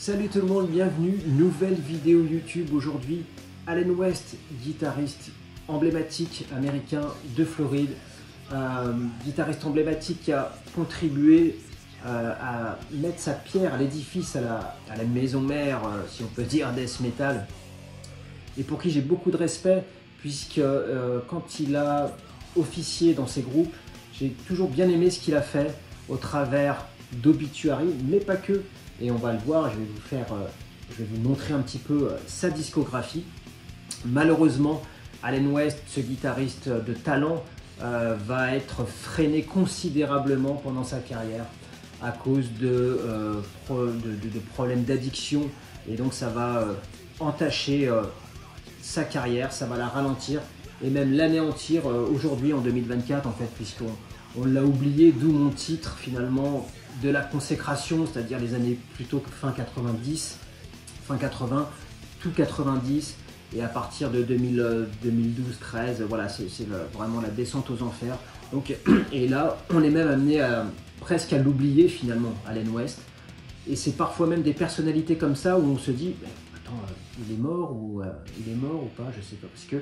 Salut tout le monde, bienvenue, nouvelle vidéo YouTube aujourd'hui. Allen West, guitariste emblématique américain de Floride, guitariste emblématique qui a contribué à mettre sa pierre à l'édifice, à la maison mère, si on peut dire, death metal, et pour qui j'ai beaucoup de respect, puisque quand il a officié dans ses groupes, j'ai toujours bien aimé ce qu'il a fait au travers d'Obituary, mais pas que. Et on va le voir, je vais vous montrer un petit peu sa discographie. Malheureusement, Allen West, ce guitariste de talent, va être freiné considérablement pendant sa carrière à cause de problèmes d'addiction, et donc ça va entacher sa carrière, ça va la ralentir et même l'anéantir aujourd'hui en 2024 en fait, puisqu'on l'a oublié, d'où mon titre finalement de la consécration, c'est-à-dire les années plutôt fin 90, fin 80, tout 90, et à partir de 2012-13, voilà, c'est vraiment la descente aux enfers. Donc, et là, on est même amené presque à l'oublier finalement, Allen West. Et c'est parfois même des personnalités comme ça où on se dit, attends, il est mort ou pas, je sais pas, parce que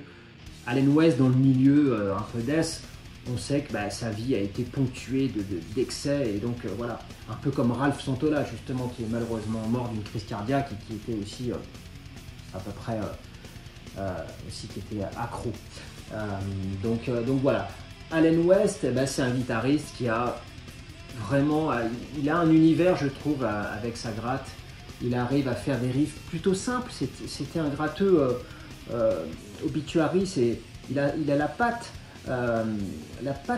Allen West dans le milieu un peu death, on sait que sa vie a été ponctuée d'excès, et donc voilà, un peu comme Ralph Santola justement, qui est malheureusement mort d'une crise cardiaque et qui était aussi à peu près aussi qui était accro. Donc voilà, Allen West, c'est un guitariste qui a vraiment, il a un univers, je trouve, avec sa gratte. Il arrive à faire des riffs plutôt simples. C'était un gratteux. Obituary, il a la patte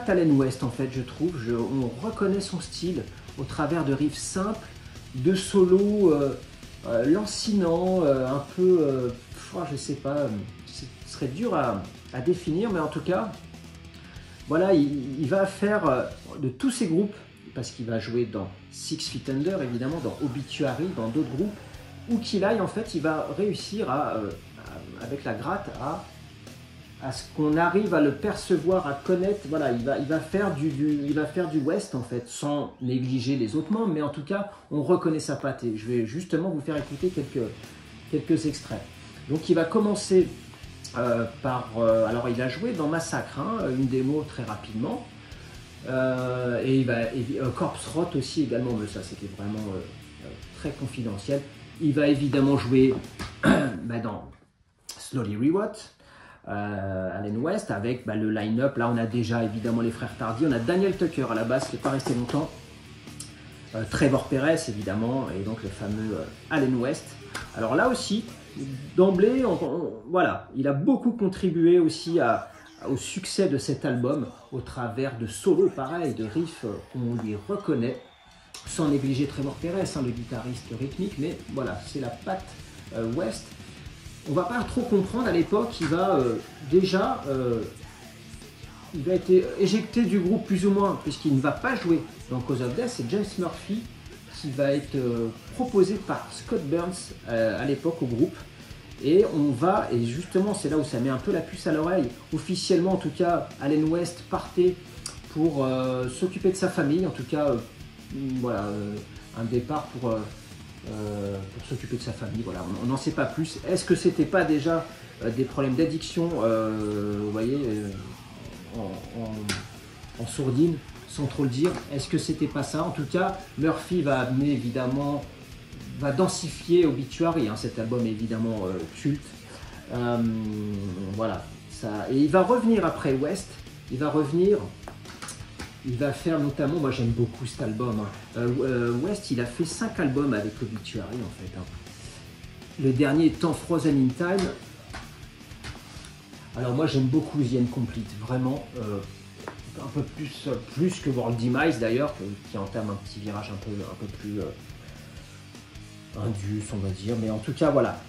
Allen West en fait, je trouve. On reconnaît son style au travers de riffs simples, de solos lancinants, un peu, je sais pas, ce serait dur à définir, mais en tout cas, voilà, il va faire de tous ces groupes, parce qu'il va jouer dans Six Feet Under, évidemment, dans Obituary, dans d'autres groupes, où qu'il aille, en fait, il va réussir avec la gratte à ce qu'on arrive à le percevoir, à connaître. Voilà, il va faire du West en fait, sans négliger les autres membres, mais en tout cas, on reconnaît sa patte. Et je vais justement vous faire écouter quelques extraits. Donc, il va commencer alors il a joué dans Massacre, une démo très rapidement, et Corpse Rot aussi également, mais ça c'était vraiment très confidentiel. Il va évidemment jouer dans Slowly Rewot, Allen West, avec le line-up. Là on a déjà évidemment les frères Tardy, on a Daniel Tucker à la basse qui n'est pas resté longtemps, Trevor Perez évidemment, et donc le fameux Allen West. Alors là aussi, d'emblée, voilà, il a beaucoup contribué aussi au succès de cet album au travers de solos pareils, de riffs qu'on lui reconnaît, sans négliger Trevor Perez, le guitariste rythmique, mais voilà, c'est la patte West. On va pas trop comprendre à l'époque, il va être éjecté du groupe plus ou moins, puisqu'il ne va pas jouer dans Cause of Death. C'est James Murphy qui va être proposé par Scott Burns à l'époque au groupe. Et justement c'est là où ça met un peu la puce à l'oreille. Officiellement en tout cas, Allen West partait pour s'occuper de sa famille, en tout cas voilà, un départ pour s'occuper de sa famille, voilà, on n'en sait pas plus. Est-ce que c'était pas déjà des problèmes d'addiction, vous voyez, en sourdine, sans trop le dire? Est-ce que c'était pas ça? En tout cas, Murphy va amener évidemment, va densifier Obituary, cet album est évidemment culte. Voilà, ça, et il va revenir après West, il va faire notamment, moi j'aime beaucoup cet album, West il a fait 5 albums avec Obituary en fait. Le dernier étant Frozen in Time. Alors moi j'aime beaucoup The Incomplete, vraiment, un peu plus que World Demise d'ailleurs, qui entame un petit virage un peu plus indus on va dire, mais en tout cas voilà.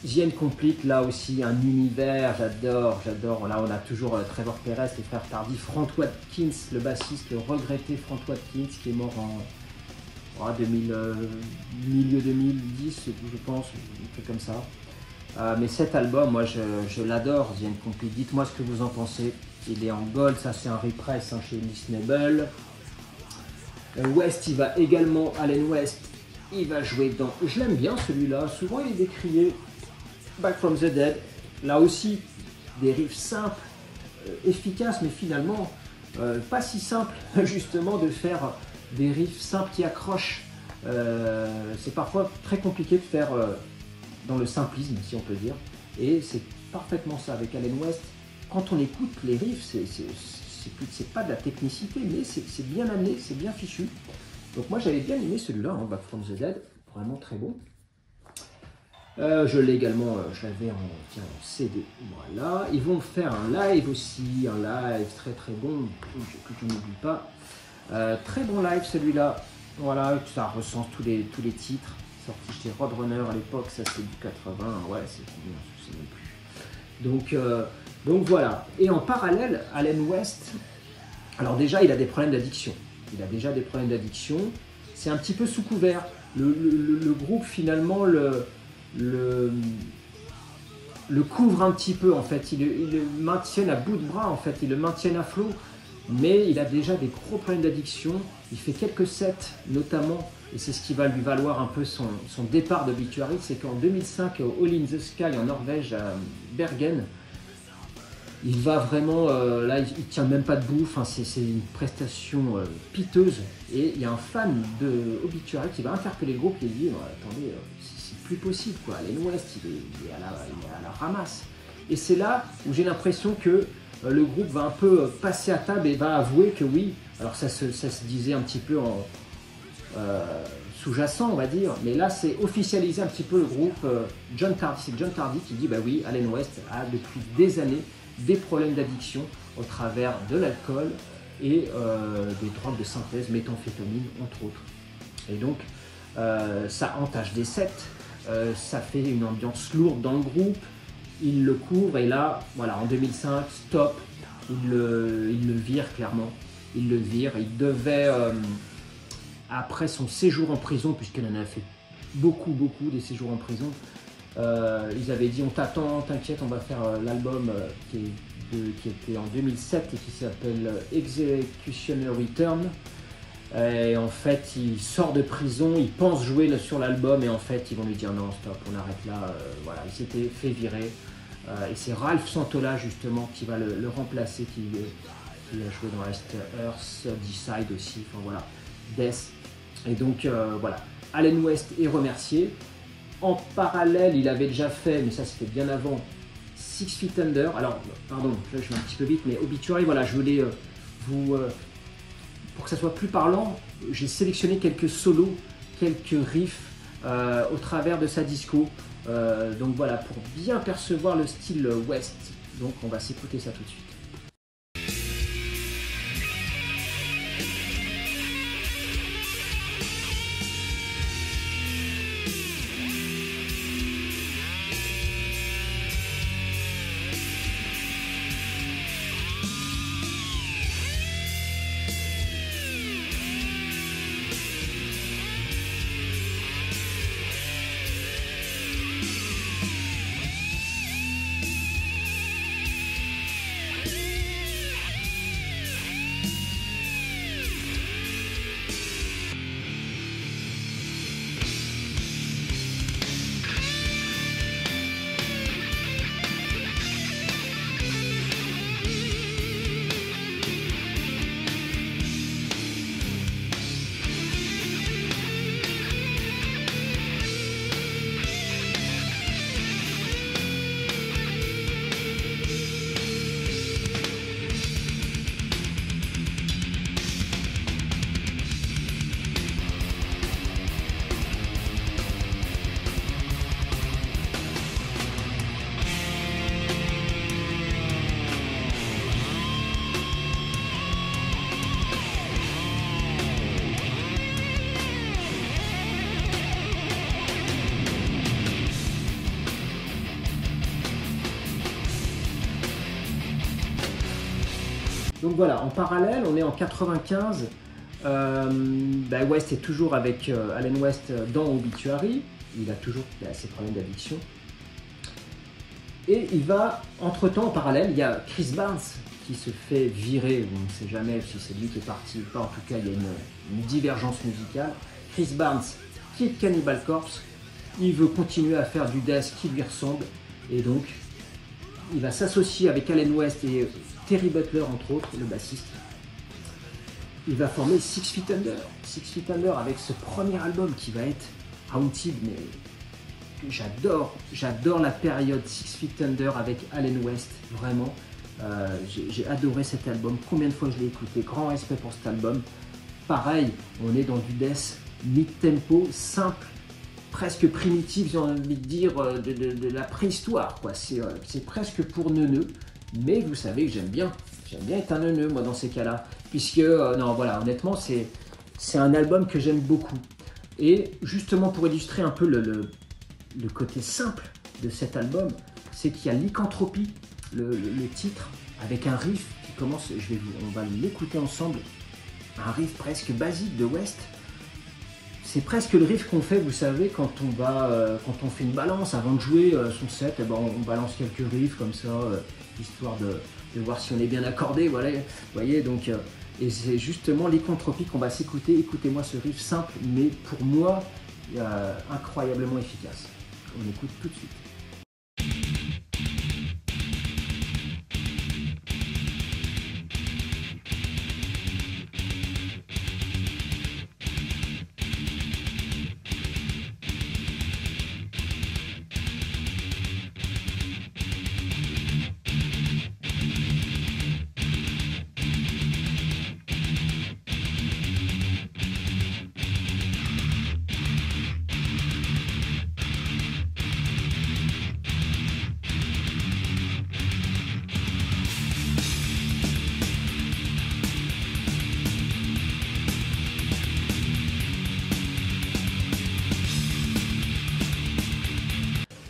The Incomplete, là aussi un univers, j'adore. Là on a toujours Trevor Perez, les frères Tardy, Frank Watkins, le bassiste, le regretté Frank Watkins, qui est mort en milieu 2010, je pense, un truc comme ça. Mais cet album, moi je l'adore, The Incomplete. Dites-moi ce que vous en pensez. Il est en gold, ça c'est un repress chez Listenable. West, il va également, Allen West, il va jouer dans... Je l'aime bien celui-là, souvent il est décrié. Back from the Dead, là aussi, des riffs simples, efficaces, mais finalement pas si simple justement de faire des riffs simples qui accrochent. C'est parfois très compliqué de faire dans le simplisme, si on peut dire, et c'est parfaitement ça avec Allen West. Quand on écoute les riffs, c'est pas de la technicité, mais c'est bien amené, c'est bien fichu. Donc moi j'avais bien aimé celui-là, hein, Back from the Dead, vraiment très bon. Je l'ai également, je l'avais en CD, voilà. Ils vont faire un live aussi, un live très très bon, que je n'oublie pas. Très bon live celui-là, voilà, ça recense tous les titres. Sorti chez Roadrunner à l'époque, ça c'est du 80, ouais, c'est combien, je sais même plus. Donc voilà, et en parallèle, Allen West, alors déjà il a des problèmes d'addiction. Il a déjà des problèmes d'addiction, c'est un petit peu sous couvert. Le groupe finalement le couvre un petit peu en fait, il le maintient à bout de bras en fait, il le maintient à flot, mais il a déjà des gros problèmes d'addiction. Il fait quelques sets notamment, et c'est ce qui va lui valoir un peu son départ d'Obituary, c'est qu'en 2005 au All in the Sky en Norvège à Bergen, il va vraiment, là il tient même pas debout, enfin, c'est une prestation piteuse, et il y a un fan de Obituary qui va interpeller le groupe et lui dit attendez, c'est plus possible quoi, Allen West il est à la ramasse. Et c'est là où j'ai l'impression que le groupe va un peu passer à table et va avouer que oui, alors ça se disait un petit peu en sous-jacent on va dire, mais là c'est officialisé un petit peu le groupe. John Tardy, c'est John Tardy qui dit bah oui, Allen West a depuis des années des problèmes d'addiction au travers de l'alcool et des drogues de synthèse, méthamphétamine entre autres. Et donc ça entache des sets, ça fait une ambiance lourde dans le groupe, il le couvre et là, voilà, en 2005, stop, il le vire clairement, il le vire, il devait, après son séjour en prison, puisqu'il en a fait beaucoup des séjours en prison, ils avaient dit on t'attend, t'inquiète, on va faire l'album qui était en 2007 et qui s'appelle Executioner Return. Et en fait, il sort de prison, il pense jouer sur l'album et en fait, ils vont lui dire non, stop, on arrête là. Voilà, il s'était fait virer. Et c'est Ralph Santola justement qui va le remplacer, qui a joué dans Last Earth, Decide aussi, enfin voilà, Death. Et donc voilà, Allen West est remercié. En parallèle, il avait déjà fait, mais ça c'était bien avant, Six Feet Under. Alors, pardon, je vais un petit peu vite, mais Obituary, voilà, je voulais pour que ça soit plus parlant, j'ai sélectionné quelques solos, quelques riffs au travers de sa disco. Donc voilà, pour bien percevoir le style West. Donc on va s'écouter ça tout de suite. Donc voilà, en parallèle, on est en 95. West est toujours avec Allen West dans Obituary. Il a toujours ses problèmes d'addiction. Et il va, entre-temps, en parallèle, il y a Chris Barnes qui se fait virer. On ne sait jamais si c'est lui qui est parti ou pas. En tout cas, il y a une divergence musicale. Chris Barnes quitte Cannibal Corpse, il veut continuer à faire du death qui lui ressemble, et donc il va s'associer avec Allen West et Terry Butler, entre autres, le bassiste. Il va former Six Feet Under. Six Feet Under avec ce premier album qui va être Haunted, mais j'adore la période Six Feet Under avec Allen West, vraiment. J'ai adoré cet album, combien de fois je l'ai écouté, grand respect pour cet album. Pareil, on est dans du death mid-tempo, simple, presque primitif, j'ai envie de dire, de la préhistoire, quoi. C'est presque pour neuneux, mais vous savez que j'aime bien être un neuneux, moi, dans ces cas-là, puisque, non, voilà, honnêtement, c'est un album que j'aime beaucoup. Et justement, pour illustrer un peu le côté simple de cet album, c'est qu'il y a Lycanthropy, le titre, avec un riff qui commence, on va l'écouter ensemble, un riff presque basique de West. C'est presque le riff qu'on fait, vous savez, quand on fait une balance avant de jouer son set, eh ben, on balance quelques riffs comme ça, histoire de voir si on est bien accordé, voilà, vous voyez, donc, et c'est justement Lycanthropy qu'on va s'écouter. Écoutez-moi ce riff simple, mais pour moi, incroyablement efficace. On écoute tout de suite.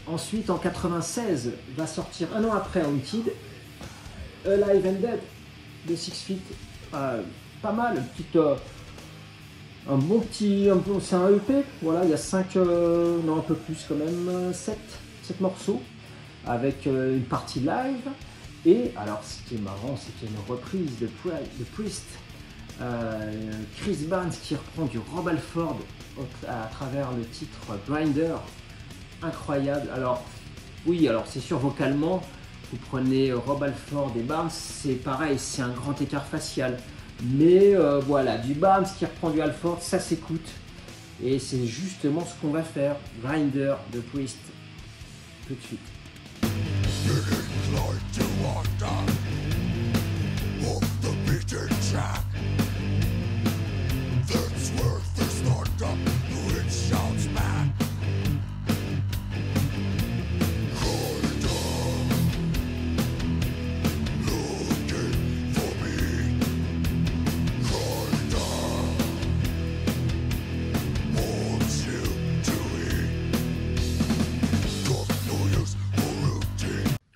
Ensuite, en 96, va sortir un an après Haunted, Alive and Dead de Six Feet. Pas mal, un bon petit, c'est un EP. Voilà, il y a 5, non un peu plus quand même, 7 morceaux avec une partie live. Et alors, ce qui est marrant, c'est qu'il y a une reprise de Priest, Chris Barnes qui reprend du Rob Halford à travers le titre Grinder. Incroyable. Alors oui, alors c'est sûr, vocalement, vous prenez Rob Halford et Barnes, c'est pareil, c'est un grand écart facial, mais voilà, du Barnes qui reprend du Halford, ça s'écoute, et c'est justement ce qu'on va faire. Grinder de Priest, tout de suite.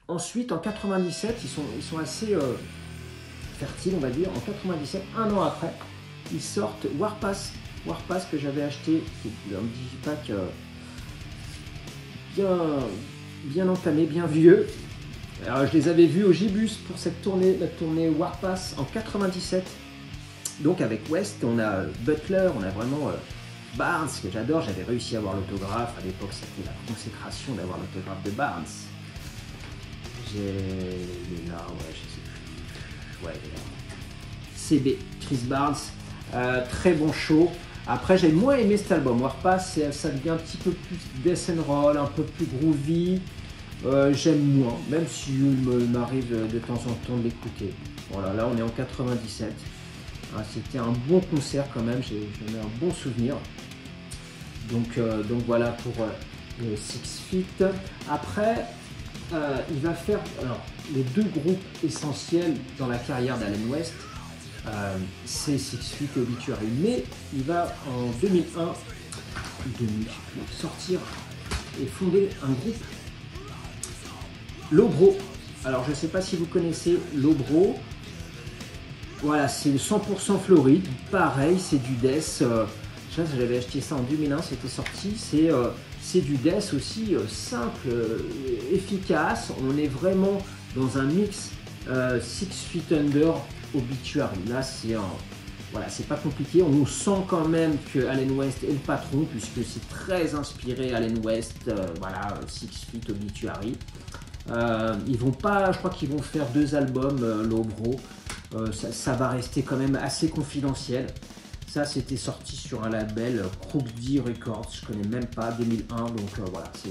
Ensuite, en 97, ils sont assez fertiles, on va dire. En 97, un an après, ils sortent Warpath que j'avais acheté, qui est un digipack bien entamé, bien vieux. Alors, je les avais vus au Gibus pour cette tournée, la tournée Warpath en 97. Donc avec West, on a Butler, on a vraiment Barnes, que j'adore. J'avais réussi à avoir l'autographe. À l'époque, c'était la consécration d'avoir l'autographe de Barnes. Il est là, ouais, je sais plus. Ouais, il est là. CB, Chris Barnes, très bon show. Après, j'ai moins aimé cet album. Warpath, ça devient un petit peu plus death and roll, un peu plus groovy. J'aime moins, même si il m'arrive de temps en temps de l'écouter. Voilà, là on est en 97. C'était un bon concert quand même, j'en ai un bon souvenir. Donc voilà pour Six Feet. Après, il va faire les deux groupes essentiels dans la carrière d'Allen West, c'est Six Feet et Obituary, mais il va en 2001 sortir et fonder un groupe, Lobro. Alors je ne sais pas si vous connaissez Lobro. Voilà, c'est 100% Floride, pareil, c'est du death. J'avais acheté ça en 2001, c'était sorti. C'est du death aussi simple, efficace. On est vraiment dans un mix Six Feet Under, Obituary. Là, voilà, c'est pas compliqué. On sent quand même que Allen West est le patron, puisque c'est très inspiré Allen West, voilà, Six Feet Obituary. Ils vont pas, je crois qu'ils vont faire 2 albums, Lobro. Ça va rester quand même assez confidentiel. Ça, c'était sorti sur un label Crook D Records, je connais même pas, 2001, donc voilà, c'est...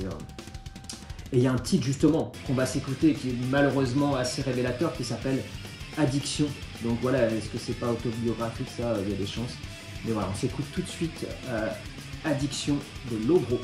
Et il y a un titre justement qu'on va s'écouter qui est malheureusement assez révélateur, qui s'appelle Addiction. Donc voilà, est-ce que c'est pas autobiographique ça? Il y a des chances. Mais voilà, on s'écoute tout de suite Addiction de Lobro.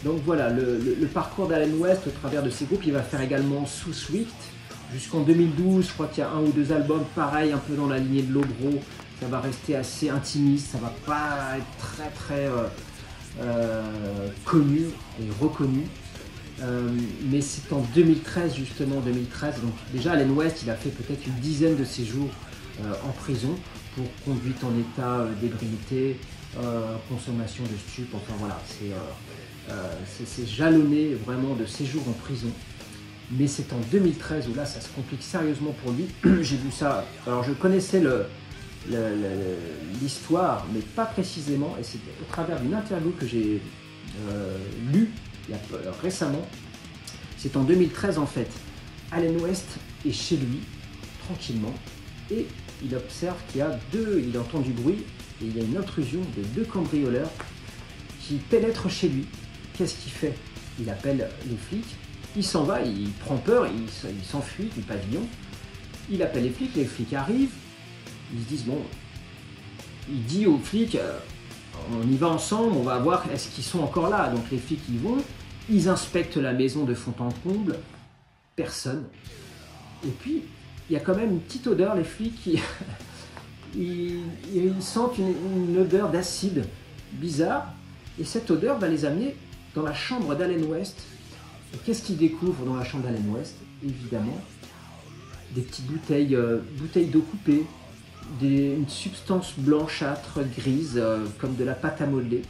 Donc voilà, le parcours d'Allen West au travers de ses groupes, il va faire également Sue Swift jusqu'en 2012. Je crois qu'il y a 1 ou 2 albums, pareil, un peu dans la lignée de Lobro. Ça va rester assez intimiste, ça va pas être très très connu et reconnu. Mais c'est en 2013, justement, 2013. Donc déjà, Allen West, il a fait peut-être une dizaine de séjours en prison pour conduite en état d'ébriété, consommation de stupes, enfin voilà, c'est jalonné vraiment de séjours en prison. Mais c'est en 2013 où là ça se complique sérieusement pour lui. J'ai vu ça, alors je connaissais l'histoire, mais pas précisément, et c'est au travers d'une interview que j'ai lue récemment. C'est en 2013 en fait. Allen West est chez lui, tranquillement, et il observe qu'il il entend du bruit, et il y a une intrusion de 2 cambrioleurs qui pénètrent chez lui. Qu'est-ce qu'il fait? Il appelle les flics, il s'en va, il prend peur, il s'enfuit du pavillon. Il appelle les flics arrivent, ils se disent bon, il dit aux flics, on y va ensemble, on va voir est-ce qu'ils sont encore là. Donc les flics y vont, ils inspectent la maison de fond en comble, personne. Et puis il y a quand même une petite odeur, les flics ils sentent une odeur d'acide bizarre, et cette odeur va les amener dans la chambre d'Allen West. Et qu'est-ce qu'ils découvrent dans la chambre d'Allen West? Évidemment, des petites bouteilles d'eau coupée, une substance blanchâtre, grise, comme de la pâte à modeler.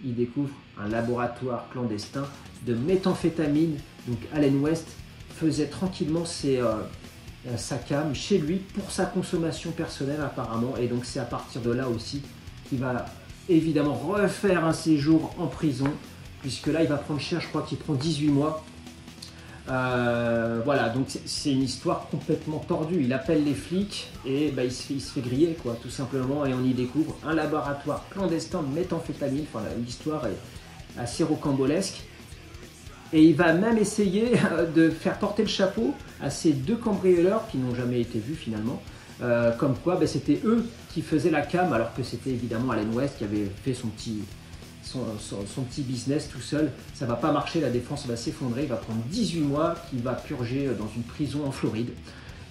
Ils découvrent un laboratoire clandestin de méthamphétamine. Donc Allen West faisait tranquillement sa cam chez lui pour sa consommation personnelle apparemment. Et donc c'est à partir de là aussi qu'il va évidemment refaire un séjour en prison, puisque là il va prendre cher, je crois qu'il prend 18 mois. Voilà, donc c'est une histoire complètement tordue. Il appelle les flics et il se fait griller, quoi, tout simplement, et on y découvre un laboratoire clandestin de méthamphétamine. Enfin, l'histoire est assez rocambolesque. Et il va même essayer de faire porter le chapeau à ces 2 cambrioleurs qui n'ont jamais été vus finalement. Comme quoi c'était eux qui faisaient la cam, alors que c'était évidemment Allen West qui avait fait son petit business tout seul. Ça va pas marcher, la défense va s'effondrer, il va prendre 18 mois qu'il va purger dans une prison en Floride.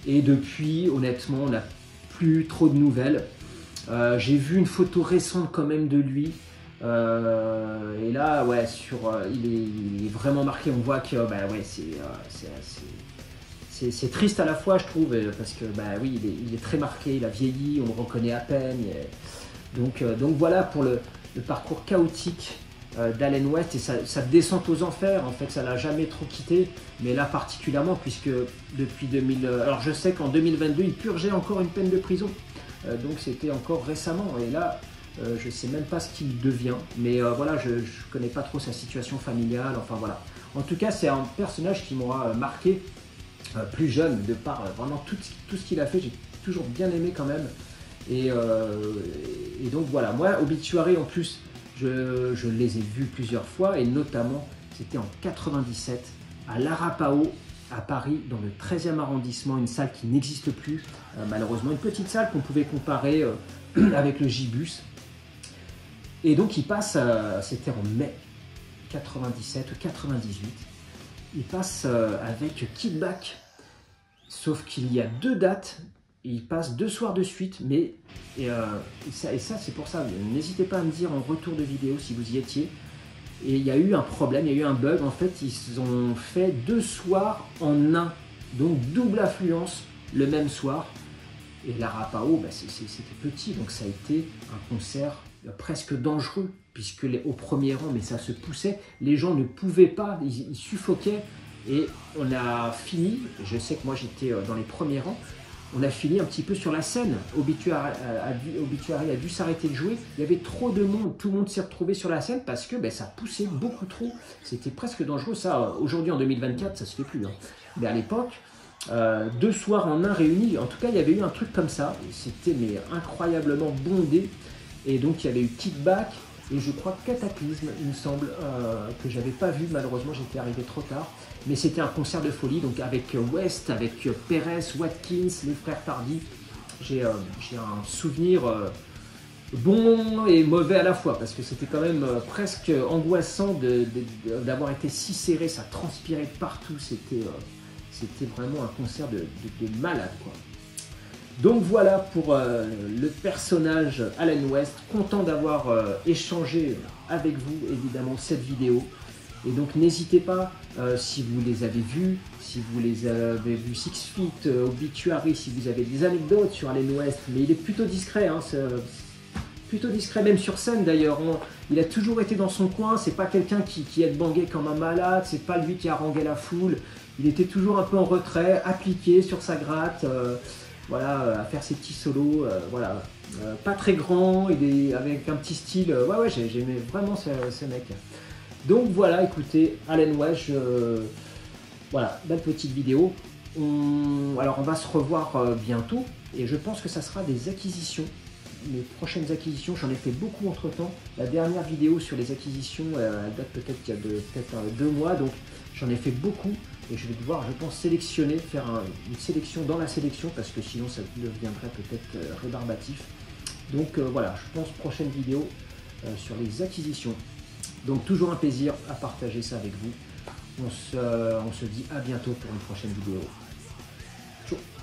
Et depuis, honnêtement, on n'a plus trop de nouvelles. J'ai vu une photo récente quand même de lui. Et là, ouais, il est vraiment marqué. On voit que c'est triste à la fois, je trouve, parce que oui, il est très marqué, il a vieilli, on le reconnaît à peine. Donc voilà pour le parcours chaotique d'Allen West et sa descente aux enfers. En fait, ça l'a jamais trop quitté, mais là particulièrement, puisque depuis 2000, alors je sais qu'en 2022, il purgeait encore une peine de prison, donc c'était encore récemment. Et là, je sais même pas ce qu'il devient, mais voilà, je connais pas trop sa situation familiale. Enfin voilà. En tout cas, c'est un personnage qui m'aura marqué plus jeune, de par vraiment tout ce qu'il a fait. J'ai toujours bien aimé quand même. Et donc voilà, moi, Obituary en plus, je les ai vus plusieurs fois, et notamment, c'était en 97 à l'Arapaho, à Paris, dans le 13e arrondissement, une salle qui n'existe plus, malheureusement, une petite salle qu'on pouvait comparer avec le J-Bus. Et donc il passe, c'était en mai 97 ou 98, il passe avec Kid Back, sauf qu'il y a 2 dates, il passe 2 soirs de suite, mais et ça c'est pour ça, n'hésitez pas à me dire en retour de vidéo si vous y étiez. Et il y a eu un problème, il y a eu un bug, en fait ils ont fait 2 soirs en un, donc double affluence le même soir. Et l'Arapaho, bah c'était petit, donc ça a été un concert presque dangereux, puisque au premier rang, mais ça se poussait, les gens ne pouvaient pas, ils suffoquaient, et on a fini, je sais que moi j'étais dans les premiers rangs, on a fini un petit peu sur la scène. Obituary a dû s'arrêter de jouer, il y avait trop de monde, tout le monde s'est retrouvé sur la scène parce que ça poussait beaucoup trop, c'était presque dangereux. Ça aujourd'hui en 2024 ça se fait plus, hein. Mais à l'époque 2 soirs en un réunis, en tout cas il y avait eu un truc comme ça, c'était mais incroyablement bondé, et donc il y avait eu Kickback et je crois Cataclysme, il me semble, que j'avais pas vu malheureusement, j'étais arrivé trop tard, mais c'était un concert de folie, donc avec West, avec Perez, Watkins, les frères Tardy. J'ai un souvenir bon et mauvais à la fois, parce que c'était quand même presque angoissant d'avoir été si serré, ça transpirait partout, c'était vraiment un concert de malade, quoi. Donc voilà pour le personnage Alan West, content d'avoir échangé avec vous évidemment cette vidéo. Et donc n'hésitez pas, si vous les avez vus, si vous les avez vus 6 Feet, Obituary, si vous avez des anecdotes sur Alan West, mais il est plutôt discret, hein, plutôt discret, même sur scène d'ailleurs. Il a toujours été dans son coin, c'est pas quelqu'un qui headbangait comme un malade, c'est pas lui qui haranguait la foule. Il était toujours un peu en retrait, appliqué sur sa gratte, voilà, à faire ses petits solos, voilà. Pas très grand, il est avec un petit style, ouais, j'aimais vraiment ce mec. Donc voilà, écoutez, Alan West, voilà, belle petite vidéo. Alors on va se revoir bientôt, et je pense que ça sera des acquisitions. Mes prochaines acquisitions, j'en ai fait beaucoup entre temps. La dernière vidéo sur les acquisitions, elle date peut-être qu'il y a peut-être 2 mois, donc j'en ai fait beaucoup. Et je vais devoir, je pense, sélectionner, faire une sélection dans la sélection, parce que sinon ça deviendrait peut-être rébarbatif. Donc voilà, je pense prochaine vidéo sur les acquisitions. Donc toujours un plaisir à partager ça avec vous. On se dit à bientôt pour une prochaine vidéo. Ciao.